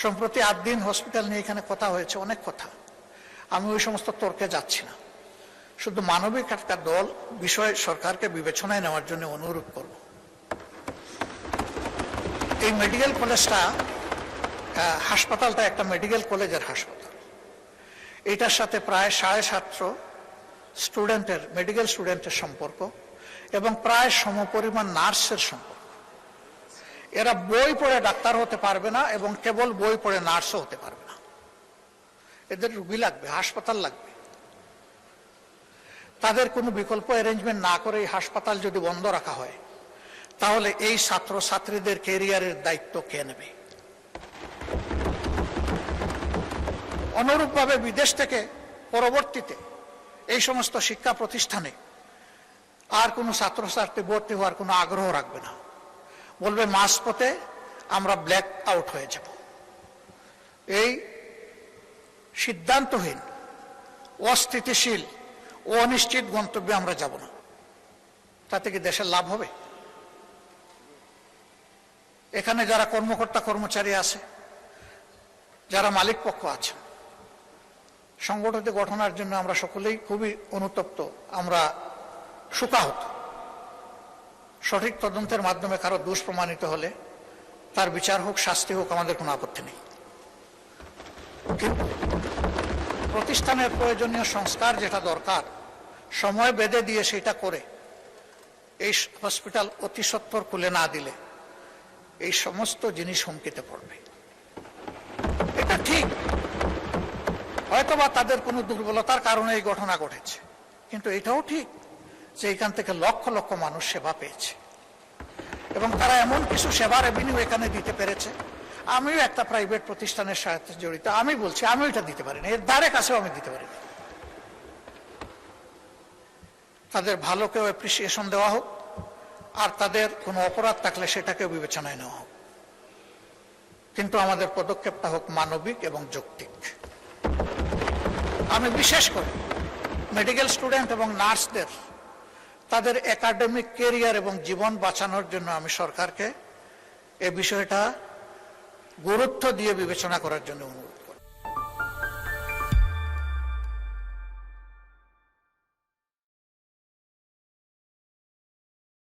সম্প্রতি 8 দিন হসপিটাল নিয়ে এখানে কথা হয়েছে, অনেক কথা। আমি ওই সমস্ত তর্কে যাচ্ছি না, শুধু মানবিক একটা দল বিষয় সরকারকে বিবেচনায় নেওয়ার জন্য অনুরোধ করব। এই মেডিকেল কলেজটা, হাসপাতালটা একটা মেডিকেল কলেজের হাসপাতাল। এটার সাথে প্রায় 750 স্টুডেন্টের, মেডিকেল স্টুডেন্টের সম্পর্ক এবং প্রায় সমপরিমাণ নার্সের সম্পর্ক। এরা বই পড়ে ডাক্তার হতে পারবে না এবং কেবল বই পড়ে নার্সও হতে পারবে না। এদের রুগী লাগবে, হাসপাতাল লাগবে। তাদের কোনো বিকল্প অ্যারেঞ্জমেন্ট না করে এই হাসপাতাল যদি বন্ধ রাখা হয়, তাহলে এই ছাত্র ছাত্রীদের ক্যারিয়ারের দায়িত্ব কে নেবে? অনুরূপভাবে বিদেশ থেকে পরবর্তীতে এই সমস্ত শিক্ষা প্রতিষ্ঠানে আর কোনো ছাত্রছাত্রী ভর্তি হওয়ার কোনো আগ্রহ রাখবে না, বলবে মাঝপথে আমরা ব্ল্যাক আউট হয়ে যাব। এই সিদ্ধান্তহীন, অস্থিতিশীল ও অনিশ্চিত গন্তব্যে আমরা যাব না। তাতে কি দেশের লাভ হবে? এখানে যারা কর্মকর্তা কর্মচারী আছে, যারা মালিক পক্ষ আছেন, সংগঠিত গঠনের জন্য আমরা সকলেই খুবই অনুতপ্ত, আমরা শোকাহত। সঠিক তদন্তের মাধ্যমে কারো দোষ প্রমাণিত হলে তার বিচার হোক, শাস্তি হোক, আমাদের কোনো আপত্তি নেই। কিন্তু প্রতিষ্ঠানের প্রয়োজনীয় সংস্কার যেটা দরকার, সময় বেঁধে দিয়ে সেটা করে এই হসপিটাল অতি সত্বর খুলে না দিলে এই সমস্ত জিনিস হুমকিতে পড়বে। এটা ঠিক, হয়তোবা তাদের কোনো দুর্বলতার কারণে এই ঘটনা ঘটেছে, কিন্তু এটাও ঠিক যে এখান থেকে লক্ষ লক্ষ মানুষ সেবা পেয়েছে এবং তারা এমন কিছু সেবার রেভিনিউ এখানে দিতে পেরেছে। আমিও একটা প্রাইভেট প্রতিষ্ঠানের সাথে জড়িত, আমি বলছি আমি এটা দিতে পারিনি, এর ধারে কাছেও আমি দিতে পারিনি। তাদের ভালোকেও অ্যাপ্রিসিয়েশন দেওয়া হোক, আর তাদের কোনো অপরাধ থাকলে সেটাকেও বিবেচনায় নেওয়া হোক, কিন্তু আমাদের পদক্ষেপটা হোক মানবিক এবং যৌক্তিক। আমি বিশেষ করে মেডিকেল স্টুডেন্ট এবং নার্সদের তাদের একাডেমিক ক্যারিয়ার এবং জীবন বাঁচানোর জন্য আমি সরকারকে এ বিষয়টা গুরুত্ব দিয়ে বিবেচনা করার জন্য অনুরোধ